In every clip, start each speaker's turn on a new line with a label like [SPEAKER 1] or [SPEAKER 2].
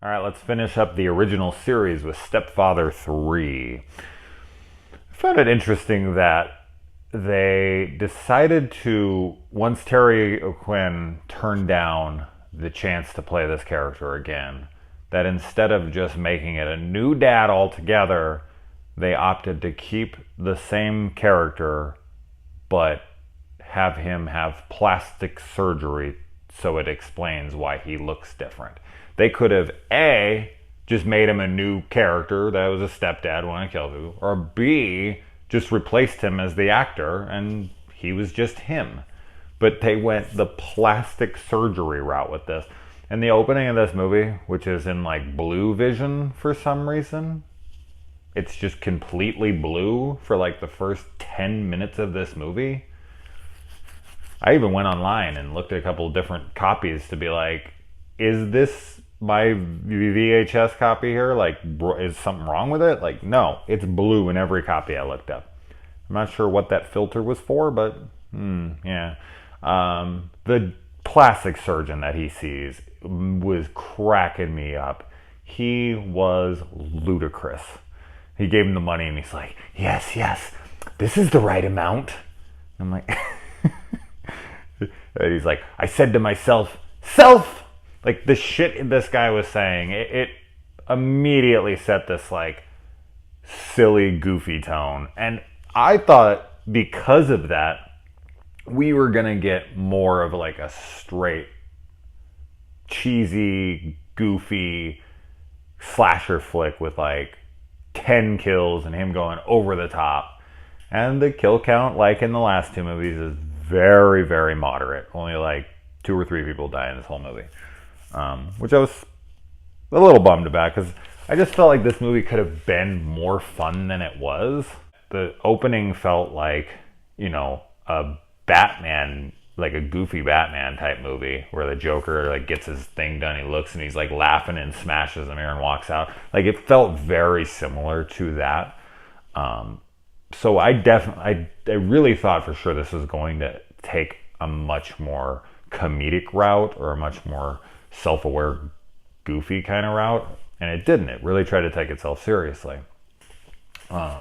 [SPEAKER 1] All right, let's finish up the original series with Stepfather 3. I found it interesting that they decided to, once Terry O'Quinn turned down the chance to play this character again, that instead of just making it a new dad altogether, they opted to keep the same character but have him have plastic surgery so it explains why he looks different. They could have A, just made him a new character that was a stepdad when I killed you, or B, just replaced him as the actor and he was just him. But they went the plastic surgery route with this. And the opening of this movie, which is in like blue vision for some reason, it's just completely blue for like the first 10 minutes of this movie. I even went online and looked at a couple of different copies to be like, is this my VHS copy here? Like, is something wrong with it? Like, no, it's blue in every copy I looked up. I'm not sure what that filter was for, but yeah. The plastic surgeon that he sees was cracking me up. He was ludicrous. He gave him the money and he's like, yes, this is the right amount. I'm like, and he's like, I said to myself, self! Like the shit this guy was saying, it immediately set this like silly, goofy tone. And I thought because of that, we were gonna get more of like a straight, cheesy, goofy slasher flick with like 10 kills and him going over the top. And the kill count, like in the last two movies, is very, very moderate. Only like 2 or 3 people die in this whole movie. Which I was a little bummed about because I just felt like this movie could have been more fun than it was. The opening felt like, you know, a Batman, like a goofy Batman type movie where the Joker like gets his thing done, he looks and he's like laughing and smashes the mirror and walks out. Like it felt very similar to that. So I really thought for sure this was going to take a much more comedic route or a much more self-aware, goofy kind of route, and it didn't. It really tried to take itself seriously,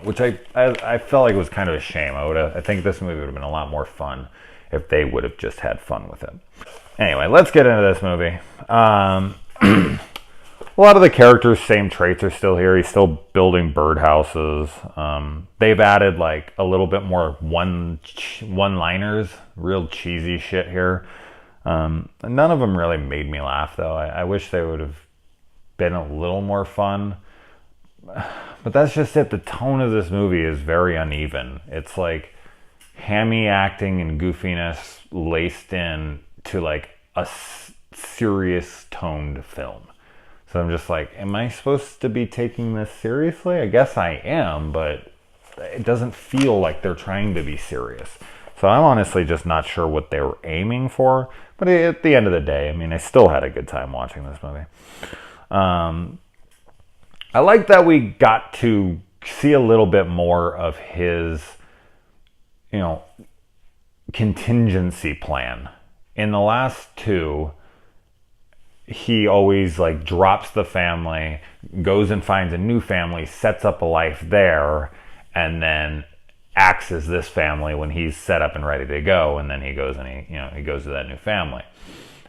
[SPEAKER 1] which I felt like was kind of a shame. I think this movie would have been a lot more fun if they would have just had fun with it. Anyway, let's get into this movie. A lot of the characters' same traits are still here. He's still building birdhouses. They've added like a little bit more one-liners, real cheesy shit here. None of them really made me laugh, though. I wish they would have been a little more fun. But that's just it. The tone of this movie is very uneven. It's like hammy acting and goofiness laced in to like a serious toned film. So I'm just like, am I supposed to be taking this seriously? I guess I am, but it doesn't feel like they're trying to be serious. So I'm honestly just not sure what they were aiming for. But at the end of the day, I mean, I still had a good time watching this movie. I like that we got to see a little bit more of his, you know, contingency plan. In the last two, he always like drops the family, goes and finds a new family, sets up a life there, and then acts as this family when he's set up and ready to go, and then he goes and he goes to that new family.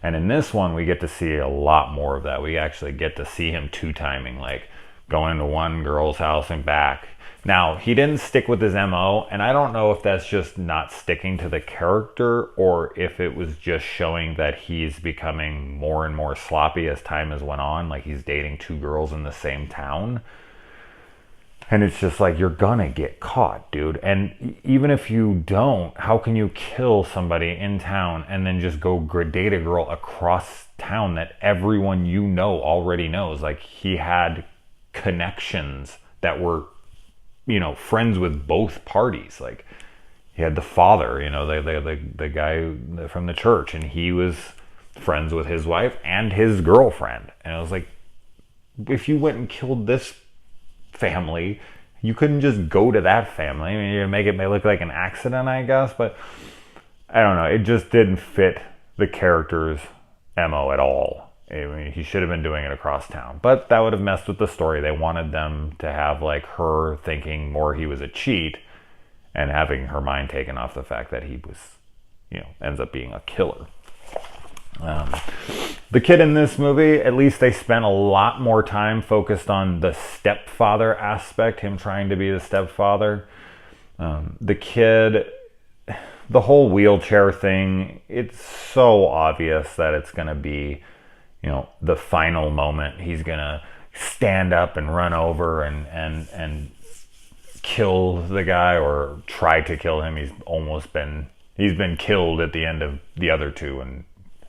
[SPEAKER 1] And in this one, we get to see a lot more of that. We actually get to see him two-timing, like going to one girl's house and back. Now, he didn't stick with his MO, and I don't know if that's just not sticking to the character or if it was just showing that he's becoming more and more sloppy as time has went on, like he's dating 2 girls in the same town. And it's just like, you're gonna get caught, dude. And even if you don't, how can you kill somebody in town and then just go date a girl across town that everyone you know already knows? Like, he had connections that were, you know, friends with both parties. Like, he had the father, you know, the guy from the church, and he was friends with his wife and his girlfriend. And I was like, if you went and killed this family, you couldn't just go to that family. I mean, you make it look like an accident, I guess, but I don't know. It just didn't fit the character's MO at all. I mean, he should have been doing it across town, but that would have messed with the story. They wanted them to have like her thinking more he was a cheat and having her mind taken off the fact that he was, ends up being a killer. The kid in this movie, at least they spent a lot more time focused on the stepfather aspect, him trying to be the stepfather. The kid, the whole wheelchair thing, it's so obvious that it's going to be, the final moment. He's going to stand up and run over and kill the guy or try to kill him. He's been killed at the end of the other two and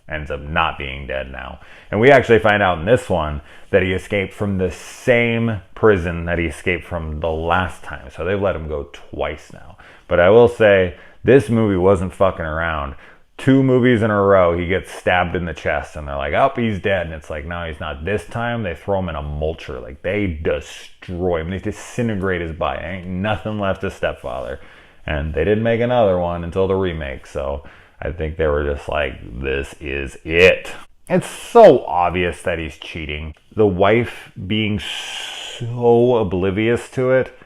[SPEAKER 1] ends up not being dead now. And we actually find out in this one that he escaped from the same prison that he escaped from the last time. So they've let him go twice now. But I will say, this movie wasn't fucking around. 2 movies in a row, he gets stabbed in the chest and they're like, oh, he's dead. And it's like, no, he's not. This time, they throw him in a mulcher. Like, they destroy him. They disintegrate his body. Ain't nothing left of Stepfather. And they didn't make another one until the remake. So I think they were just like, this is it. It's so obvious that he's cheating. The wife being so oblivious to it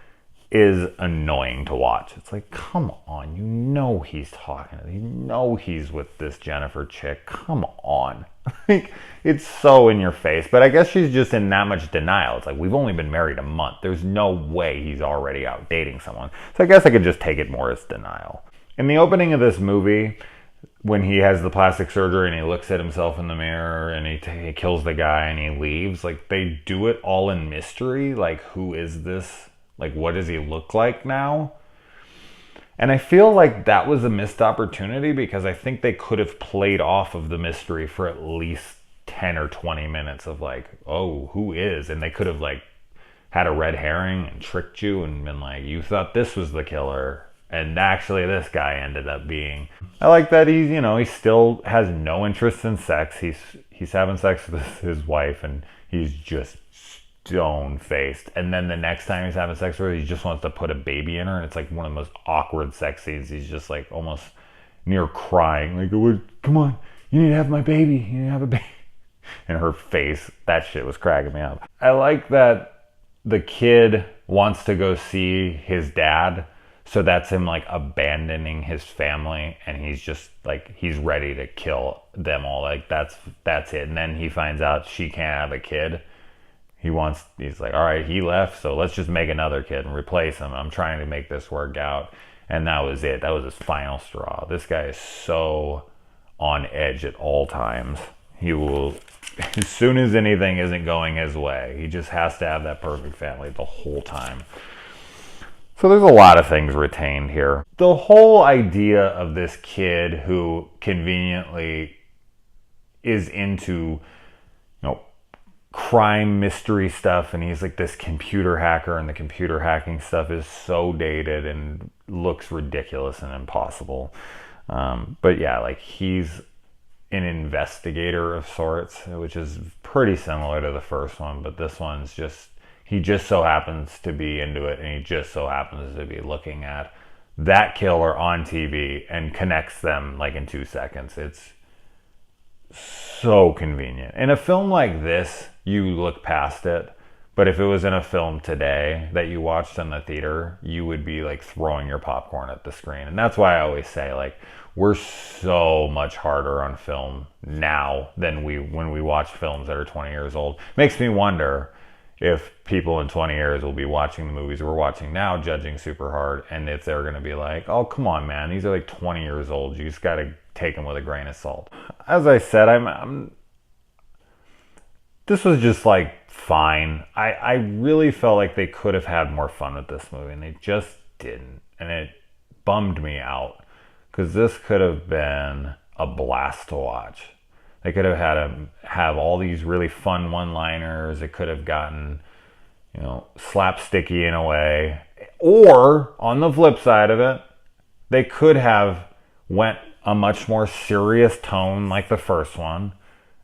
[SPEAKER 1] is annoying to watch. It's like, come on, he's talking. He's with this Jennifer chick. Come on. Like, it's so in your face. But I guess she's just in that much denial. It's like, we've only been married a month. There's no way he's already out dating someone. So I guess I could just take it more as denial. In the opening of this movie, when he has the plastic surgery and he looks at himself in the mirror and he kills the guy and he leaves, like, they do it all in mystery. Like, who is this? Like, what does he look like now? And I feel like that was a missed opportunity because I think they could have played off of the mystery for at least 10 or 20 minutes of like, oh, who is? And they could have like had a red herring and tricked you and been like, you thought this was the killer. And actually this guy ended up being. I like that he's, he still has no interest in sex. He's having sex with his wife and he's just stone-faced. And then the next time he's having sex with her, he just wants to put a baby in her. And it's like one of the most awkward sex scenes. He's just like almost near crying. Like, come on, you need to have my baby. You need to have a baby. And her face, that shit was cracking me up. I like that the kid wants to go see his dad. So that's him like abandoning his family and he's just like, he's ready to kill them all. Like that's it. And then he finds out she can't have a kid. He's like, all right, he left. So let's just make another kid and replace him. I'm trying to make this work out. And that was it. That was his final straw. This guy is so on edge at all times. He will, as soon as anything isn't going his way, he just has to have that perfect family the whole time. So there's a lot of things retained here. The whole idea of this kid who conveniently is into, crime mystery stuff, and he's like this computer hacker, and the computer hacking stuff is so dated and looks ridiculous and impossible. But yeah, like he's an investigator of sorts, which is pretty similar to the first one, but this one's he just so happens to be into it, and he just so happens to be looking at that killer on TV and connects them like in 2 seconds. It's so convenient. In a film like this, you look past it, but if it was in a film today that you watched in the theater, you would be like throwing your popcorn at the screen. And that's why I always say, like, we're so much harder on film now than when we watch films that are 20 years old. Makes me wonder if people in 20 years will be watching the movies we're watching now, judging super hard, and if they're going to be like, oh, come on, man, these are like 20 years old. You just got to take them with a grain of salt. As I said, this was just like fine. I really felt like they could have had more fun with this movie, and they just didn't. And it bummed me out because this could have been a blast to watch. They could have had him have all these really fun one-liners. It could have gotten, slapsticky in a way. Or, on the flip side of it, they could have went a much more serious tone like the first one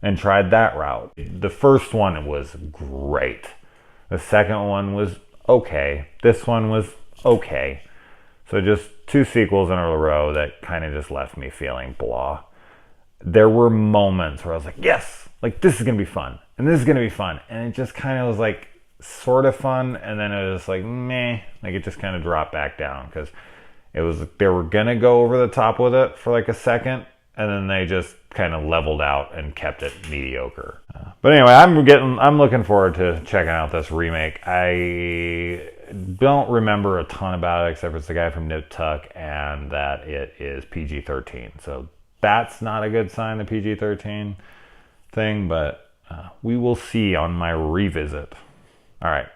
[SPEAKER 1] and tried that route. The first one was great. The second one was okay. This one was okay. So just 2 sequels in a row that kind of just left me feeling blah. there were moments where I was like, yes, like this is gonna be fun, and this is gonna be fun, and it just kind of was like sort of fun, and then it was like meh, like it just kind of dropped back down because it was they were gonna go over the top with it for like a second, and then they just kind of leveled out and kept it mediocre. But anyway, I'm looking forward to checking out this remake. I don't remember a ton about it except for it's the guy from Nip Tuck and that it is PG-13. So that's not a good sign, the PG-13 thing, but we will see on my revisit. All right.